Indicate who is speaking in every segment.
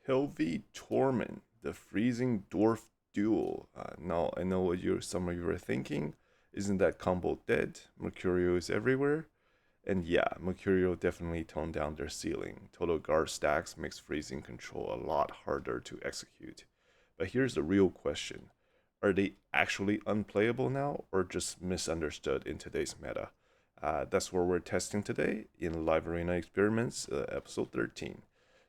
Speaker 1: Hilvi Tormin, the freezing dwarf duel. Now I know what some of you are thinking. Isn't that combo dead? Mercurial is everywhere. And yeah, Mercurial definitely toned down their ceiling. Total guard stacks makes freezing control a lot harder to execute. But here's the real question. Are they actually unplayable now or just misunderstood in today's meta? That's what we're testing today in Live Arena Experiments, episode 13.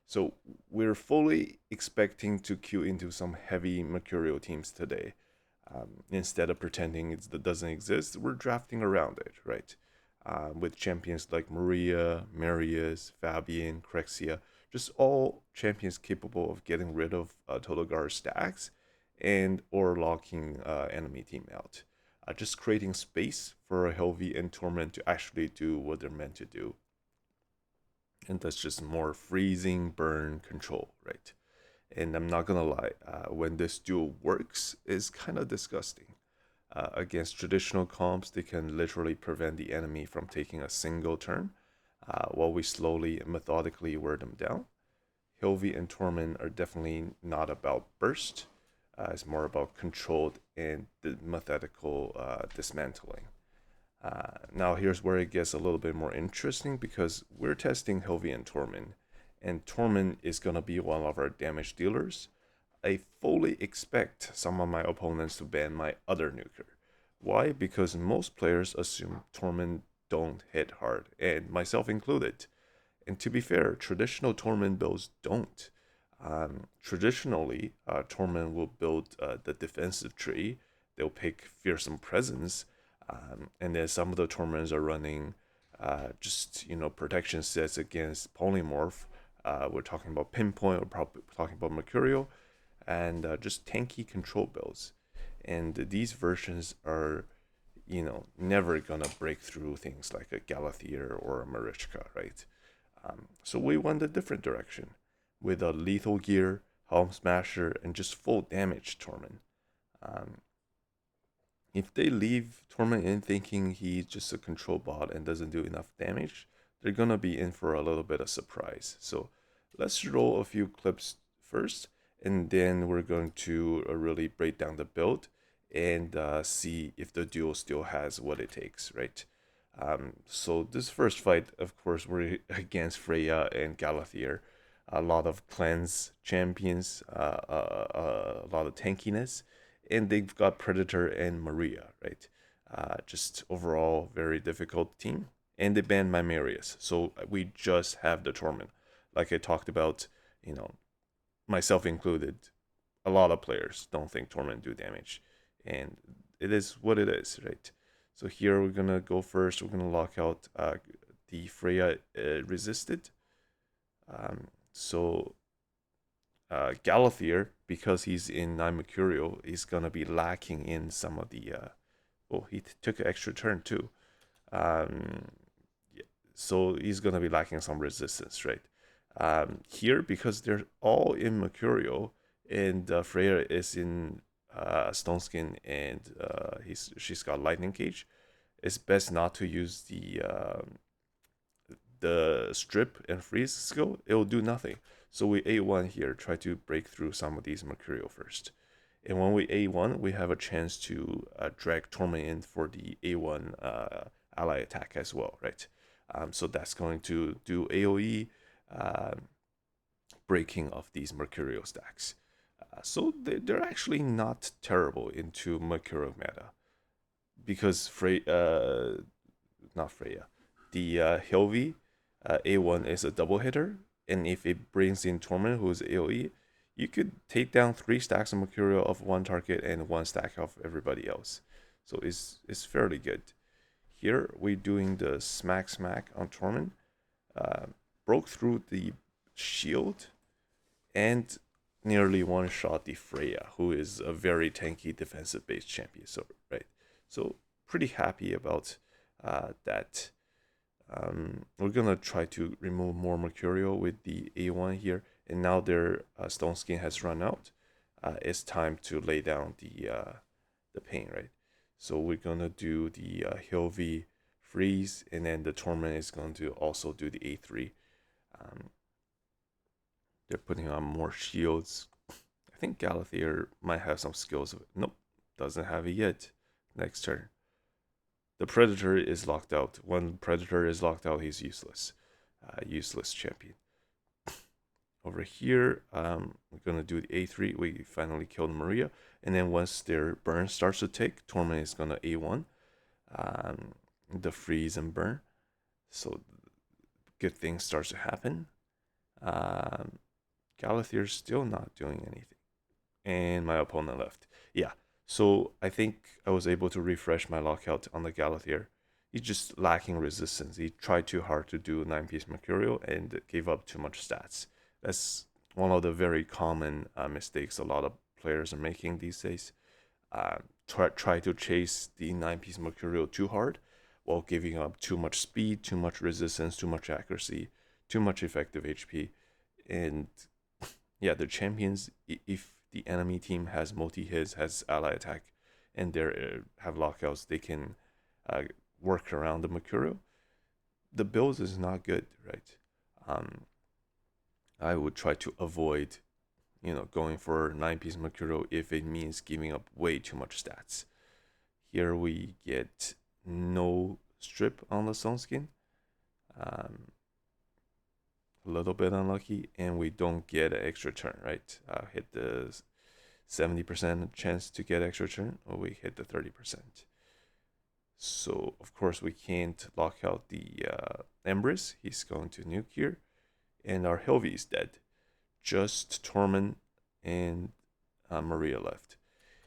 Speaker 1: So we're fully expecting to queue into some heavy Mercurial teams today. Instead of pretending it doesn't exist, we're drafting around it, right? With champions like Maria, Marius, Fabian, Krexia, just all champions capable of getting rid of total guard stacks and or locking enemy team out. Just creating space for Helvi and Tormund to actually do what they're meant to do. And that's just more freezing, burn, control, right? And I'm not gonna lie, when this duel works, it's kind of disgusting. Against traditional comps, they can literally prevent the enemy from taking a single turn, while we slowly and methodically wear them down. Hilvi and Tormin are definitely not about burst. It's more about controlled and the methodical dismantling. Now here's where it gets a little bit more interesting because we're testing Hilvi and Tormin is gonna be one of our damage dealers. I fully expect some of my opponents to ban my other nuker. Why? Because most players assume Tormund don't hit hard, and myself included. And to be fair, traditional Tormund builds don't. Traditionally, Tormund will build the defensive tree. They'll pick fearsome presence, and then some of the Tormunds are running just protection sets against polymorph. We're talking about pinpoint. We're probably talking about Mercurial, and just tanky control builds. And these versions are, never gonna break through things like a Galathier or a Marishka, right? So we went a different direction with a lethal gear, Helm Smasher, and just full damage Tormund. Um, if they leave Tormund in thinking he's just a control bot and doesn't do enough damage, they're gonna be in for a little bit of surprise. So let's roll a few clips first, and then we're going to really break down the build and see if the duel still has what it takes, right? So this first fight, of course, we're against Freya and Galathier. A lot of cleanse champions, a lot of tankiness, and they've got Predator and Maria, right? Just overall very difficult team. And they banned my Marius, so we just have the Tormund. Like I talked about, you know, myself included. A lot of players don't think Tormund do damage, and it is what it is, right? So here we're gonna go first. We're gonna lock out the Freya resisted. So Galathier, because he's in Nine Mercurial, is gonna be lacking in some of the. Well, he took an extra turn too. Um, yeah, so he's gonna be lacking some resistance, right? Here, because they're all in Mercurial, and Freya is in Stone Skin, and she's got Lightning Cage. It's best not to use the strip and freeze skill. It'll do nothing. So we A1 here, try to break through some of these Mercurial first. And when we A1, we have a chance to drag Tormund in for the A1 ally attack as well, right? So that's going to do AoE breaking of these Mercurial stacks. So they're actually not terrible into Mercurial meta because not Freya, the Hilvi A1 is a double hitter, and if it brings in Tormund, who's AoE, you could take down 3 stacks of Mercurial of one target and 1 stack of everybody else. So it's fairly good. Here we're doing the smack on Tormund. Uh, Broke through the shield and nearly one shot the Freya, who is a very tanky defensive based champion. So right, so pretty happy about that. We're gonna try to remove more Mercurial with the A1 here, and now their Stone Skin has run out. It's time to lay down the pain, right? So we're gonna do the Hilvi freeze, and then the Torment is going to also do the A3. Um, They're putting on more shields. I think Galathier might have some skills. Nope, doesn't have it yet. Next turn. The Predator is locked out. When Predator is locked out, he's useless. Useless champion. Over here, we're gonna do the A3. We finally killed Maria, and then once their burn starts to tick, Tormund is gonna A1, the freeze and burn. So good things starts to happen. Galathier's still not doing anything, and my opponent left. Yeah, so I think I was able to refresh my lockout on the Galathier. He's just lacking resistance. He tried too hard to do 9-piece Mercurial and gave up too much stats. That's one of the very common mistakes a lot of players are making these days. Try to chase the 9-piece Mercurial too hard while giving up too much speed, too much resistance, too much accuracy, too much effective HP. And yeah, the champions, if the enemy team has multi-hits, has ally attack, and they have lockouts, they can work around the Mercurial. The build is not good, right? I would try to avoid, going for 9-piece Mercurial if it means giving up way too much stats. Here we get no strip on the Stone Skin. A little bit unlucky, and we don't get an extra turn, right? Hit the 70% chance to get extra turn, or we hit the 30%. So, of course, we can't lock out the Empress. He's going to nuke here. And our Hilvi is dead. Just Tormund and Maria left.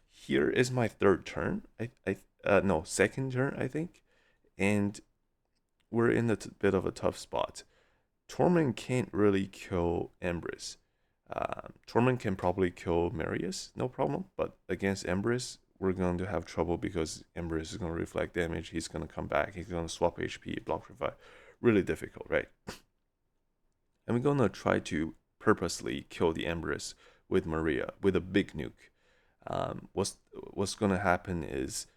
Speaker 1: Here is my third turn. No, second turn, I think. And we're in a bit of a tough spot. Tormund can't really kill Empress. Tormund can probably kill Marius, no problem. But against Empress, we're going to have trouble because Empress is going to reflect damage. He's going to come back. He's going to swap HP, block revive. Really difficult, right? And we're going to try to purposely kill the Empress with Maria, with a big nuke. What's going to happen is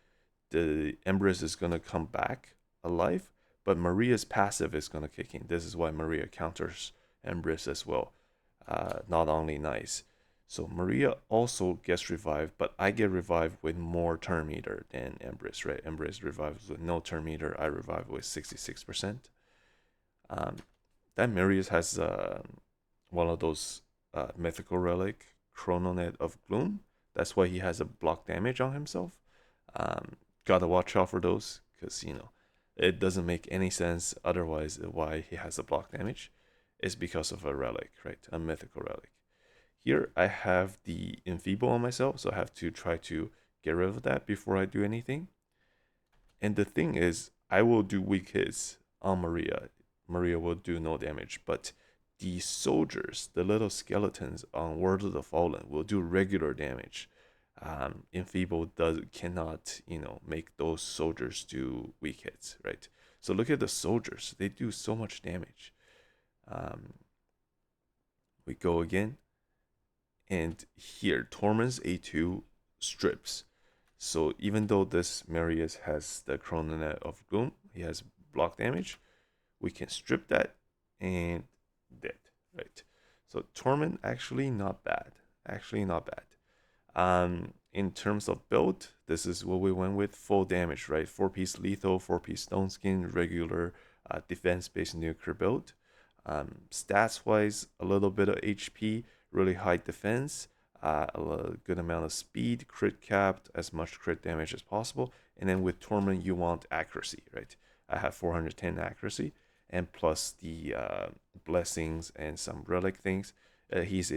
Speaker 1: the Empress is going to come back alive, but Maria's passive is going to kick in. This is why Maria counters Empress as well. Not only nice. So Maria also gets revived, but I get revived with more turn meter than Empress, right? Empress revives with no turn meter. I revive with 66%. That Marius has one of those mythical relic, Chrononet of Gloom. That's why he has a block damage on himself. Gotta watch out for those, because, it doesn't make any sense otherwise why he has a block damage. It's because of a relic, right? A mythical relic. Here I have the Enfeeble on myself, so I have to try to get rid of that before I do anything. And the thing is, I will do weak hits on Maria. Maria will do no damage, but the soldiers, the little skeletons on World of the Fallen, will do regular damage. Enfeeble cannot, make those soldiers do weak hits, right? So look at the soldiers; they do so much damage. We go again, and here Tormund's A2 strips. So even though this Marius has the Chrononet of Gloom, he has block damage, we can strip that and dead, right? So Tormund actually not bad. Actually not bad. In terms of build, this is what we went with: full damage, right? 4-piece lethal, 4-piece stone skin, regular defense-based nuclear build. Stats wise, a little bit of HP, really high defense, a good amount of speed, crit capped, as much crit damage as possible. And then with Tormund, you want accuracy, right? I have 410 accuracy, and plus the blessings and some relic things. He's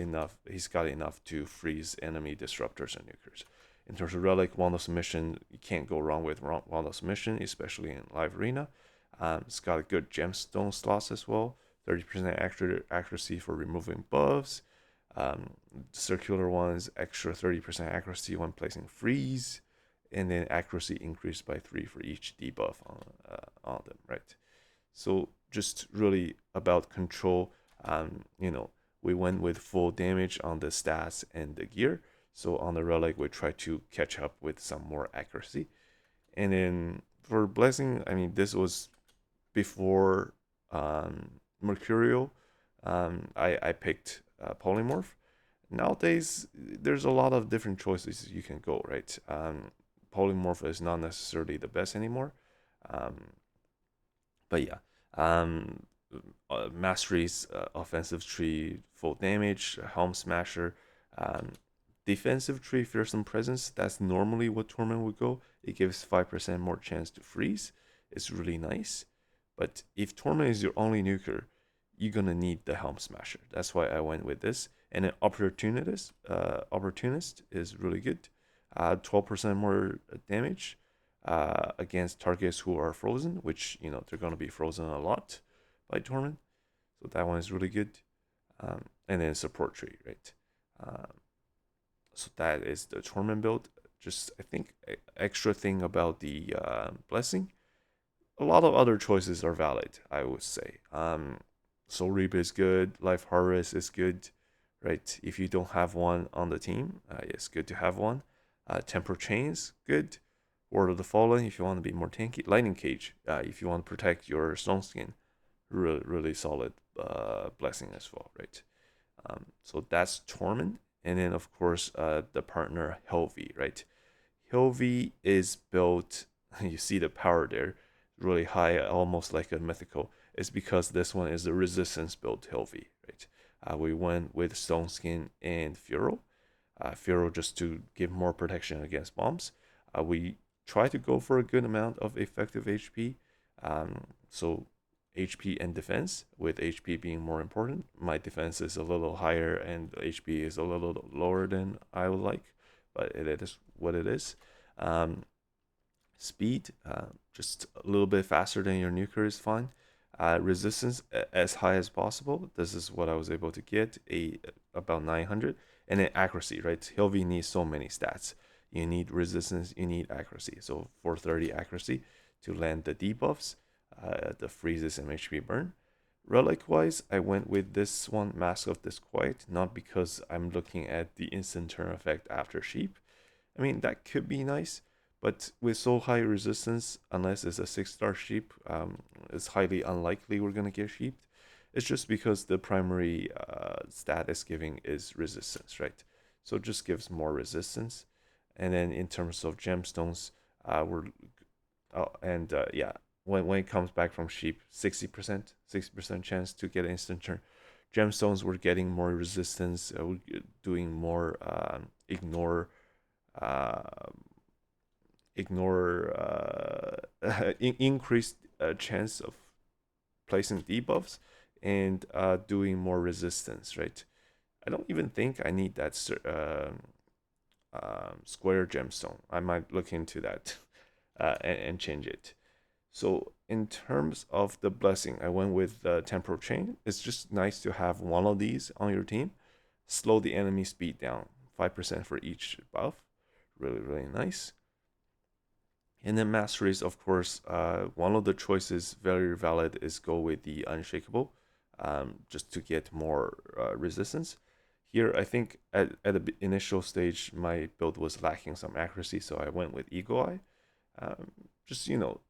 Speaker 1: got enough to freeze enemy disruptors and nukers. In terms of relic, Wand of Submission, you can't go wrong with Wand of Submission, especially in live arena. It's got a good gemstone slots as well. 30% accuracy for removing buffs. Circular ones, extra 30% accuracy when placing freeze, and then accuracy increased by 3 for each debuff on them, right? So just really about control. We went with full damage on the stats and the gear. So on the relic, we try to catch up with some more accuracy. And then for blessing, this was before Mercurial. I picked Polymorph. Nowadays, there's a lot of different choices you can go, right? Polymorph is not necessarily the best anymore. Um, but yeah, um, masteries, offensive tree, full damage, Helm Smasher, um, defensive tree, fearsome presence. That's normally what Tormund would go. It gives 5% more chance to freeze. It's really nice. But if Tormund is your only nuker, you're gonna need the Helm Smasher. That's why I went with this. And an opportunist is really good. 12% more damage against targets who are frozen, which they're gonna be frozen a lot by Tormund. So that one is really good. And then support tree, right? So that is the Tormund build. Just I think extra thing about the blessing. A lot of other choices are valid, I would say. Soul Reap is good. Life Harvest is good, right? If you don't have one on the team, it's good to have one. Temporal Chains, good. Word of the Fallen, if you want to be more tanky. Lightning Cage, if you want to protect your Stone Skin. Really, really solid blessing as well, right? So that's Tormund. And then, of course, the partner Helvi, right? Helvi is built, you see the power there, really high, almost like a mythical. It's because this one is a resistance build Helvi, right? We went with Stone Skin and Furo. Furo just to give more protection against bombs. We try to go for a good amount of effective HP. So HP and defense, with HP being more important. My defense is a little higher and HP is a little lower than I would like, but it is what it is. Speed, just a little bit faster than your nuker is fine. Resistance as high as possible. This is what I was able to get, about 900. And then accuracy, right? Hilvi needs so many stats. You need resistance, you need accuracy. So 430 accuracy to land the debuffs, the freezes and HP burn. Relic wise, I went with this one, Mask of Disquiet, not because I'm looking at the instant turn effect after sheep. I mean, that could be nice, but with so high resistance, unless it's a 6-star sheep, it's highly unlikely we're gonna get sheep. It's just because the primary status giving is resistance, right? So it just gives more resistance. And then in terms of gemstones, we're yeah, when it comes back from sheep, 60% chance to get instant turn. Gemstones, we're getting more resistance. We're doing more ignore increased chance of placing debuffs and doing more resistance, right? I don't even think I need that square gemstone. I might look into that and change it. So in terms of the blessing, I went with the temporal chain. It's just nice to have one of these on your team. Slow the enemy speed down, 5% for each buff. Really, really nice. And then masteries, of course, one of the choices, very valid, is go with the unshakable, just to get more resistance. Here, I think at the initial stage, my build was lacking some accuracy, so I went with Eagle Eye. Just,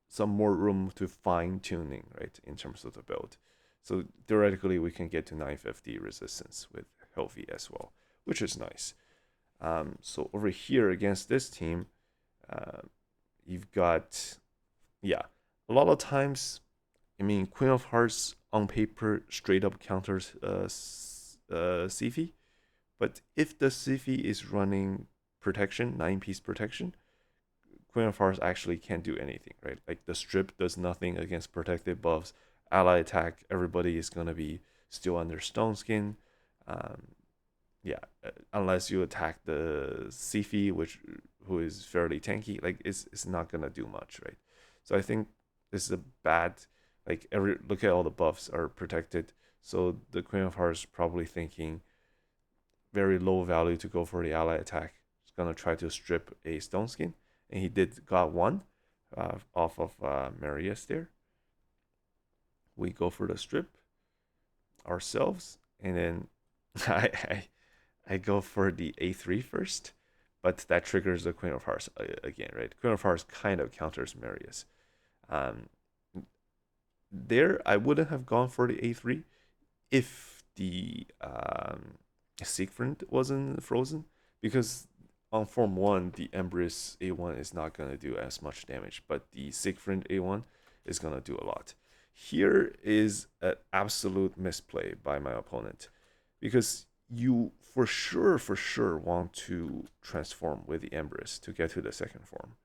Speaker 1: some more room to fine tuning, right, in terms of the build. So theoretically, we can get to 950 resistance with Helvi as well, which is nice. So over here against this team, you've got, yeah, a lot of times, I mean, Queen of Hearts on paper straight up counters Sifi, but if the Sifi is running protection, 9-piece protection, Queen of Hearts actually can't do anything, right? Like the strip does nothing against protected buffs. Ally attack, everybody is gonna be still under Stone Skin. Yeah, unless you attack the Sifi, who is fairly tanky, like it's not gonna do much, right? So I think this is a bad, like look at all the buffs are protected. So the Queen of Hearts probably thinking very low value to go for the ally attack. He's gonna try to strip a Stone Skin, and he got one off of Marius there. We go for the strip ourselves, and then I go for the A3 first, but that triggers the Queen of Hearts again, right? Queen of Hearts kind of counters Marius. Um, there, I wouldn't have gone for the A3 if the Siegfried wasn't frozen, because on Form 1, the Empress A1 is not going to do as much damage, but the Siegfried A1 is going to do a lot. Here is an absolute misplay by my opponent, because you for sure want to transform with the Empress to get to the second form.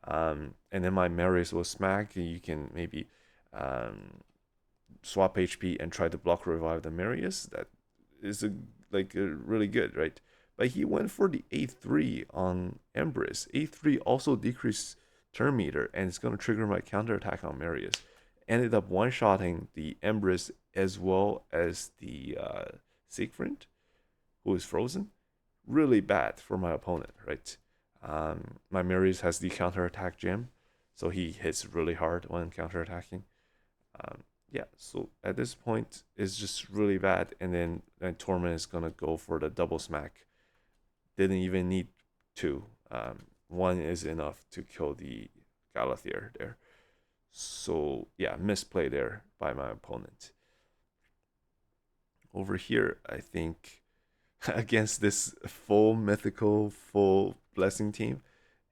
Speaker 1: And then my Marius will smack. You can maybe swap HP and try to block revive the Marius. That is really good, right? But he went for the A3 on Empress. A3 also decreased turn meter, and it's gonna trigger my counterattack on Marius. Ended up one-shotting the Empress as well as the Siegfried, who is frozen. Really bad for my opponent, right? My Marius has the counterattack gem, so he hits really hard when counterattacking. Yeah, so at this point, it's just really bad. And then Tormund is gonna go for the double smack. Didn't even need two. One is enough to kill the Galathier there. So yeah, misplay there by my opponent. Over here, I think against this full mythical, full blessing team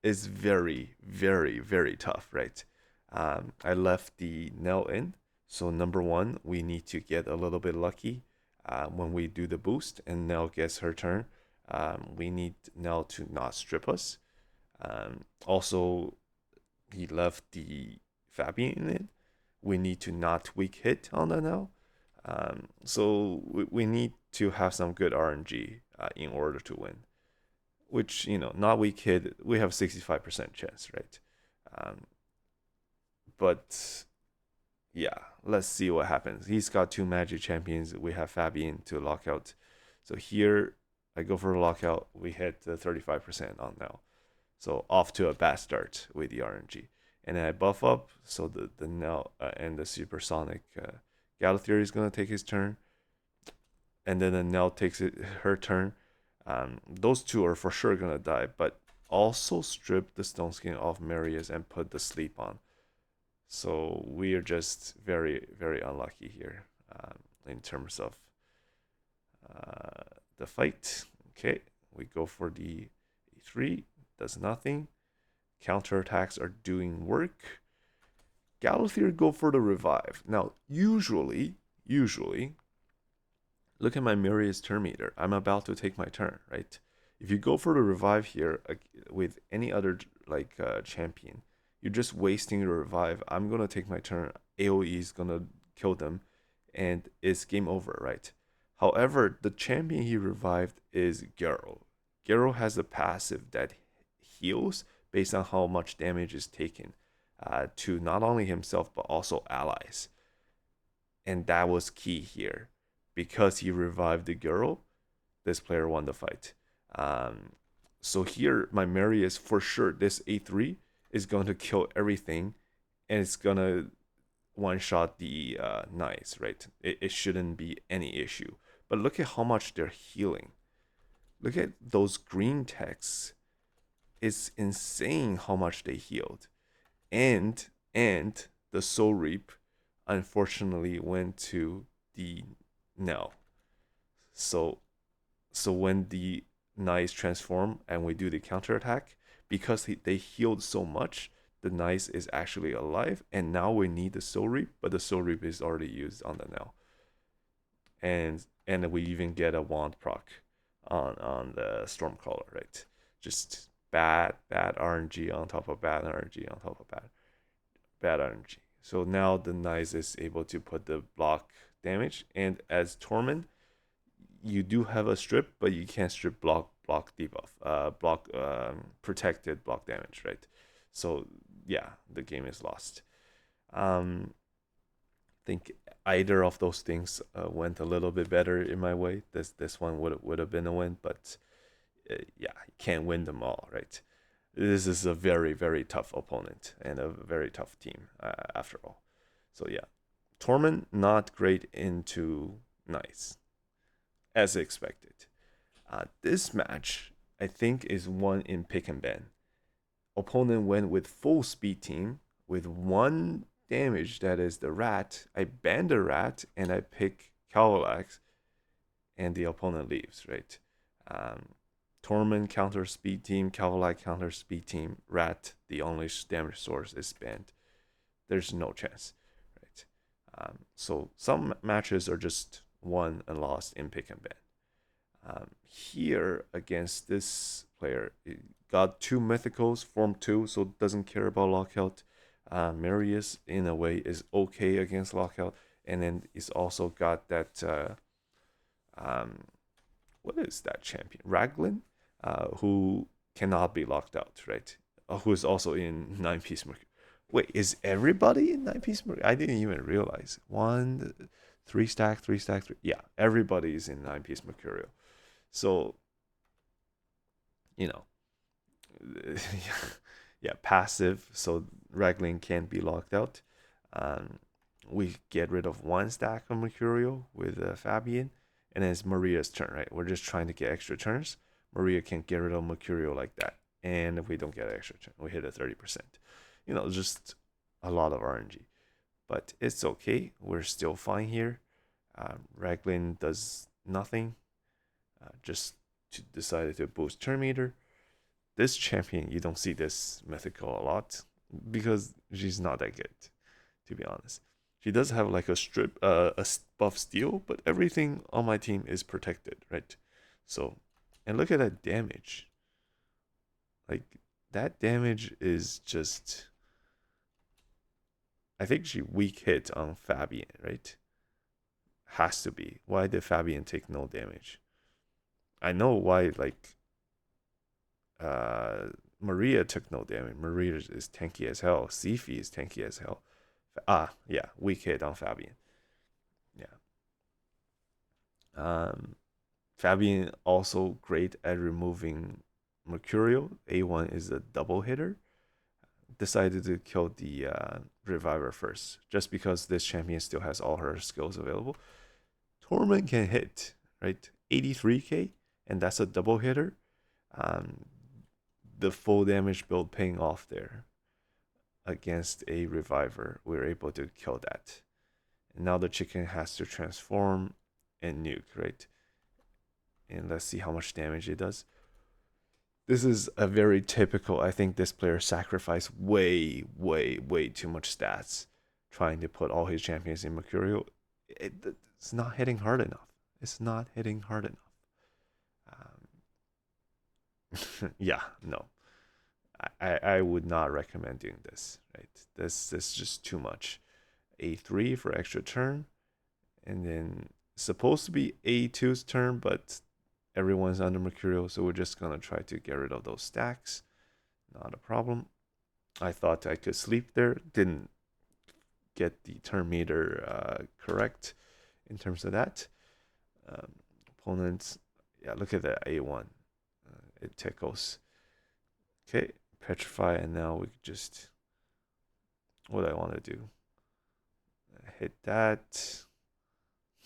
Speaker 1: is very, very, very tough, right? I left the Nell in. So number one, we need to get a little bit lucky when we do the boost and Nell gets her turn. We need Nell to not strip us. Also, he left the Fabian in. We need to not weak hit on the Nell. So we need to have some good RNG in order to win. Which, not weak hit, we have 65% chance, right? But yeah, let's see what happens. He's got two magic champions. We have Fabian to lock out. So here I go for a lockout. We hit the 35% on now. So off to a bad start with the RNG. And then I buff up. So the now and the supersonic Galathier is going to take his turn. And then the Nell takes her turn. Those two are for sure going to die. But also strip the stone skin off Marius and put the sleep on. So we are just very, very unlucky here in terms of the fight. Okay, we go for the E3, does nothing. Counterattacks are doing work. Galathier go for the revive. Now, usually, look at my Marius turn meter. I'm about to take my turn, right? If you go for the revive here with any other champion, you're just wasting your revive. I'm gonna take my turn. AoE is gonna kill them, and it's game over, right? However, the champion he revived is Geralt. Geralt has a passive that heals based on how much damage is taken to not only himself but also allies, and that was key here. Because he revived the Geralt, this player won the fight. So here, my Marius for sure. This A3 is going to kill everything, and it's gonna one shot the knights, right? It shouldn't be any issue. But look at how much they're healing. Look at those green texts. It's insane how much they healed. And the Soul Reap unfortunately went to the Nell. So when the knights transform and we do the counterattack, because they healed so much, the knight is actually alive, and now we need the Soul Reap, but the Soul Reap is already used on the Nell. And we even get a wand proc on the Stormcaller, right? Just bad RNG on top of bad RNG on top of bad RNG. So now the knight is able to put the block damage, and as Tormund, you do have a strip, but you can't strip block debuff, block protected block damage, right? So yeah, the game is lost. I think either of those things went a little bit better in my way. This one would have been a win, but yeah, you can't win them all, right? This is a very, very tough opponent and a very tough team after all. So yeah, Tormund not great into Knights as expected. This match, I think, is one in pick and ban. Opponent went with full speed team with one damage, that is the rat. I ban the rat and I pick Cavalax. and the opponent leaves, right? Um, Tormund counter speed team, Cavalry counter speed team, Rat, the only damage source, is banned. There's no chance, right? So some matches are just won and lost in pick and ban. Here against this player, it got two mythicals, form 2, so doesn't care about lockout. Marius, in a way, is okay against lockout, and then he's also got that um, what is that champion? Raglan, who cannot be locked out, right? Who is also in 9-piece Mercurial. Wait, is everybody in 9-piece Mercurial? I didn't even realize. 1, 3 stack, 3 stack, 3. Yeah, everybody is in 9-piece Mercurial. So, you know, yeah, passive. So Raglan can't be locked out. Um, we get rid of 1 stack of Mercurial with Fabian, and then it's Maria's turn, right? We're just trying to get extra turns. Maria can't get rid of Mercurial like that, and if we don't get extra turn, we hit a 30%. Just a lot of RNG, but it's okay. We're still fine here. Raglan does nothing, just decided to boost turn meter. This champion, you don't see this mythical a lot because she's not that good, to be honest. She does have like a strip, a buff steal, but everything on my team is protected, right? So, and look at that damage. Like, that damage is just. I think she weak hit on Fabian, right? Has to be. Why did Fabian take no damage? I know why, like, Maria took no damage. Maria is tanky as hell. Sifi is tanky as hell. Yeah, weak hit on Fabian. Yeah. Fabian also great at removing Mercurial. A1 is a double hitter. Decided to kill the Reviver first, just because this champion still has all her skills available. Tormund can hit, right? 83k, and that's a double hitter. The full damage build paying off there against a Reviver. We're able to kill that. And now the chicken has to transform and nuke, right? And let's see how much damage it does. This is a very typical. I think this player sacrificed way, way, way too much stats trying to put all his champions in Mercurial. It's not hitting hard enough. It's not hitting hard enough. Yeah, no. I would not recommend doing this, right? This is just too much. A3 for extra turn, and then supposed to be A2's turn, but everyone's under Mercurial, so we're just gonna try to get rid of those stacks. Not a problem. I thought I could sleep there. Didn't get the turn meter correct in terms of that. Opponents, yeah, look at that A1. It tickles. Okay, petrify, and now we just, what do I want to do? Hit that.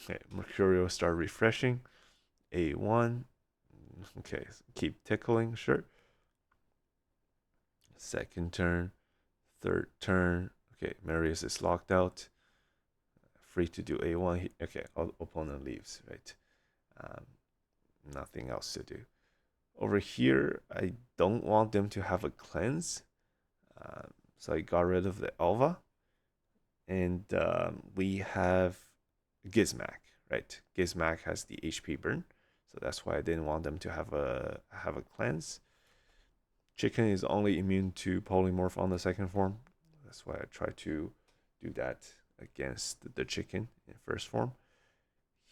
Speaker 1: Okay, Mercurial start refreshing. A1. Okay, keep tickling, sure. Second turn, third turn. Okay, Marius is locked out. Free to do A1. Okay, opponent leaves, right? Nothing else to do. Over here, I don't want them to have a cleanse. So I got rid of the Alva. And we have Gizmak, right? Gizmak has the HP burn. So that's why I didn't want them to have a cleanse. Chicken is only immune to Polymorph on the second form. That's why I try to do that against the chicken in first form.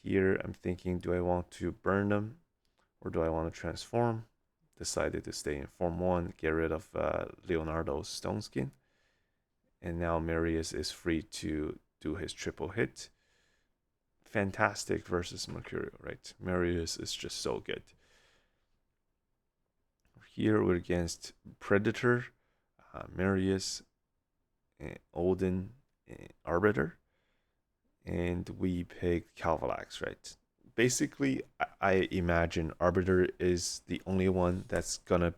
Speaker 1: Here I'm thinking, do I want to burn them or do I want to transform? Decided to stay in form 1, get rid of Leonardo's stone skin. And now Marius is free to do his triple hit. Fantastic versus Mercurial, right? Marius is just so good. Here we're against Predator, Marius, Odin, Arbiter, and we picked Calvalax, right? Basically, I imagine Arbiter is the only one that's gonna,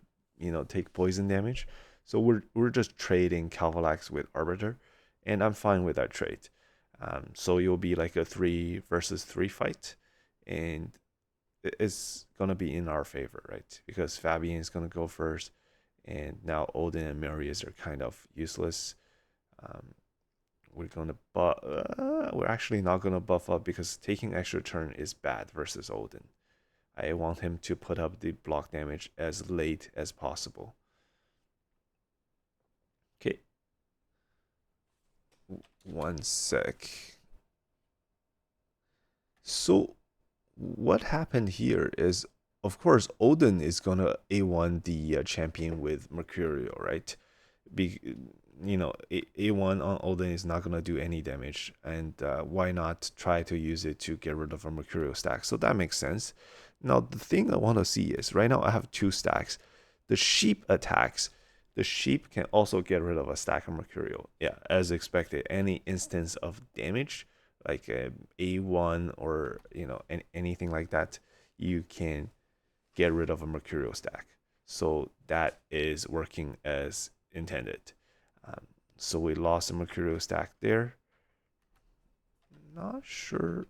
Speaker 1: take poison damage. So we're just trading Calvalax with Arbiter, and I'm fine with that trade. So you'll be like a 3 versus 3 fight, and is gonna be in our favor, right? Because Fabian is gonna go first, and now Odin and Marius are kind of useless. Um, we're actually not gonna buff up because taking extra turn is bad versus Odin. I want him to put up the block damage as late as possible. Okay, one sec. So what happened here is, of course, Odin is gonna A1 the champion with Mercurial, right? Be, A1 on Odin is not gonna do any damage, and why not try to use it to get rid of a Mercurial stack? So that makes sense. Now the thing I want to see is right now I have two stacks. The sheep attacks. The sheep can also get rid of a stack of Mercurial. Yeah, as expected. Any instance of damage, like A1 or anything like that, you can get rid of a Mercurial stack. So that is working as intended. Um, so we lost a Mercurial stack there. Not sure.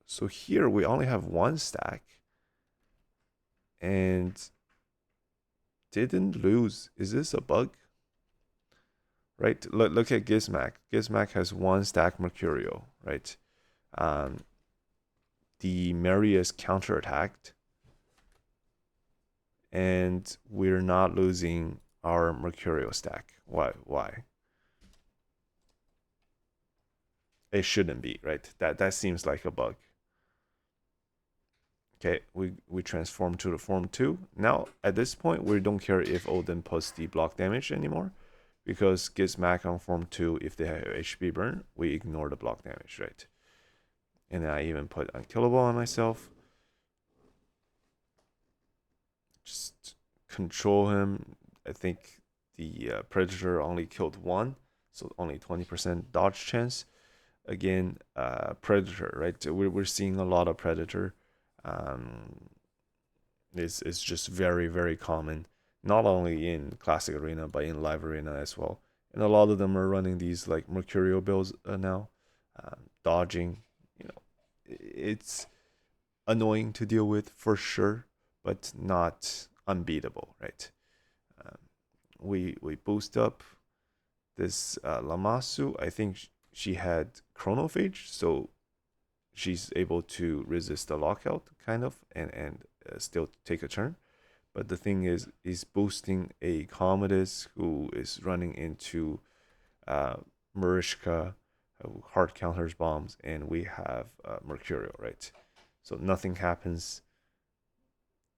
Speaker 1: So here we only have one stack and didn't lose. Is this a bug? Right? Look at Gizmak. Gizmak has one stack Mercurial, right? The Marius counterattacked, and we're not losing our Mercurial stack. Why? It shouldn't be, right? That seems like a bug. Okay, we transform to the form 2. Now, at this point, we don't care if Odin puts the block damage anymore, because Gizmak on form 2, if they have HP burn, we ignore the block damage, right? And I even put Unkillable on myself. Just control him. I think the Predator only killed one, so only 20% dodge chance. Again, Predator, right? We're seeing a lot of Predator. It's just very, very common, not only in Classic Arena, but in Live Arena as well. And a lot of them are running these like Mercurial builds now, dodging. It's annoying to deal with for sure, but not unbeatable, right? Um, we boost up this Lamasu. I think she had Chronophage, so she's able to resist the lockout, kind of, and still take a turn. But the thing is, he's boosting a Commodus who is running into Marishka, who hard counters bombs, and we have Mercurial, right? So nothing happens.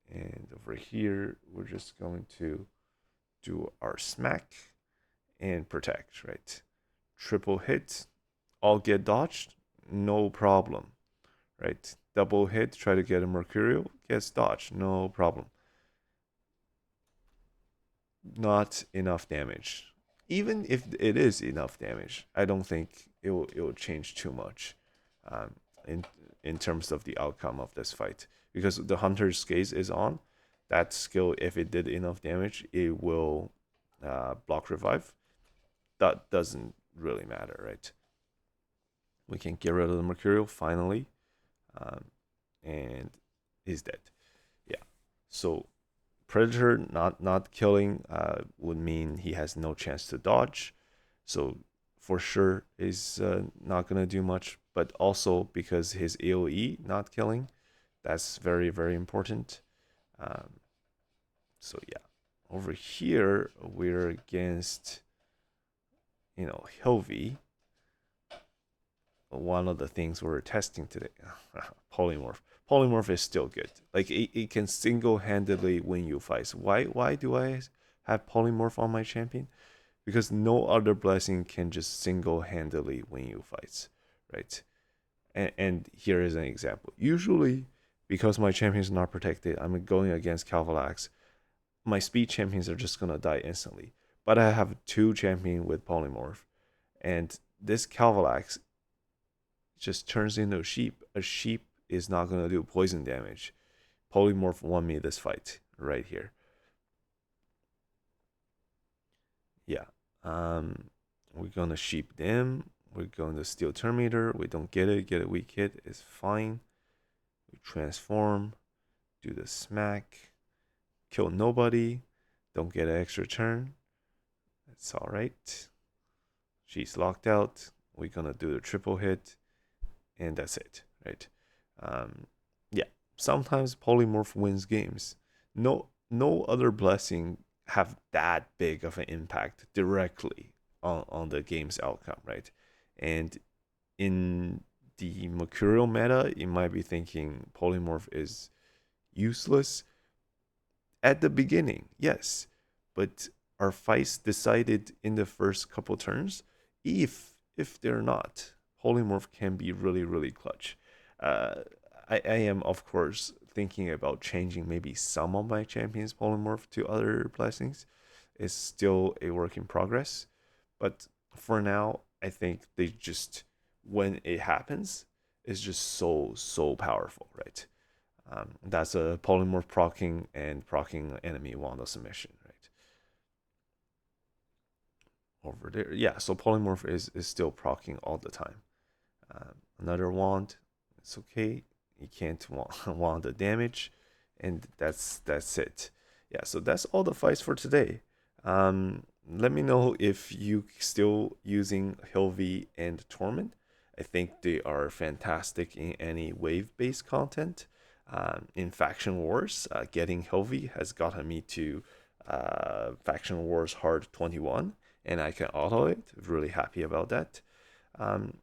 Speaker 1: And over here, we're just going to do our smack and protect, right? Triple hit, all get dodged, no problem, right? Double hit, try to get a Mercurial, gets dodged, no problem. Not enough damage. Even if it is enough damage, I don't think it will change too much um, in in terms of the outcome of this fight, because the Hunter's Gaze is on. That skill, if it did enough damage, it will block revive. That doesn't really matter, right? We can get rid of the Mercurial finally, um, and he's dead. Yeah. So Predator not killing would mean he has no chance to dodge. So for sure is not gonna do much. But also because his AOE not killing, that's very, very important. Um, so yeah, over here we're against Hilvi. One of the things we're testing today, Polymorph. Polymorph is still good. Like it can single-handedly win you fights. Why do I have Polymorph on my champion? Because no other blessing can just single-handedly win you fights, right? And here is an example. Usually, because my champion is not protected, I'm going against Calvalax. My speed champions are just gonna die instantly. But I have two champion with Polymorph, and this Calvalax just turns into a sheep. A sheep is not gonna do poison damage. Polymorph won me this fight right here. Yeah. We're gonna sheep them. We're going to steal Terminator. We don't get it. Get a weak hit is fine. We transform, do the smack, kill nobody, don't get an extra turn. That's alright. She's locked out. We're gonna do the triple hit, and that's it, right? Yeah, sometimes polymorph wins games. No other blessing have that big of an impact directly on the game's outcome, right? And in the Mercurial meta, you might be thinking polymorph is useless at the beginning, yes, but are fights decided in the first couple turns? If they're not, polymorph can be really clutch. Uh, I am of course thinking about changing maybe some of my champions polymorph to other blessings. It's still a work in progress, but for now, I think they just when it happens, it's just so powerful, right? That's a polymorph proccing and proccing enemy wand submission, right? Over there, yeah. So polymorph is still proccing all the time. Another wand, it's okay. You can't wand the damage, and that's it. Yeah. So that's all the fights for today. Let me know if you still using Hilvi and Tormund. I think they are fantastic in any wave-based content. In Faction Wars, getting Helvi has gotten me to Faction Wars Hard 21, and I can auto it. Really happy about that. Um,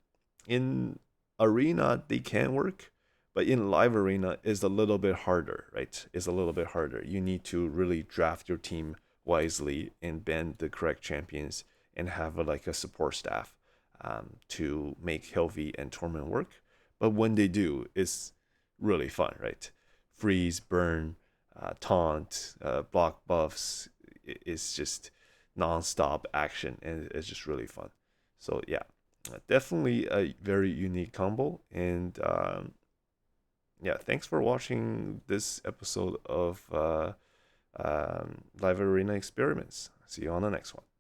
Speaker 1: in Arena, they can work, but in Live Arena is a little bit harder, right? It's a little bit harder. You need to really draft your team wisely and bend the correct champions and have like a support staff to make Helvi and Tormund work. But when they do, it's really fun, right? Freeze, burn, taunt, block buffs. It's just non-stop action, and it's just really fun. So yeah, definitely a very unique combo. And yeah, thanks for watching this episode of Live Arena Experiments. See you on the next one.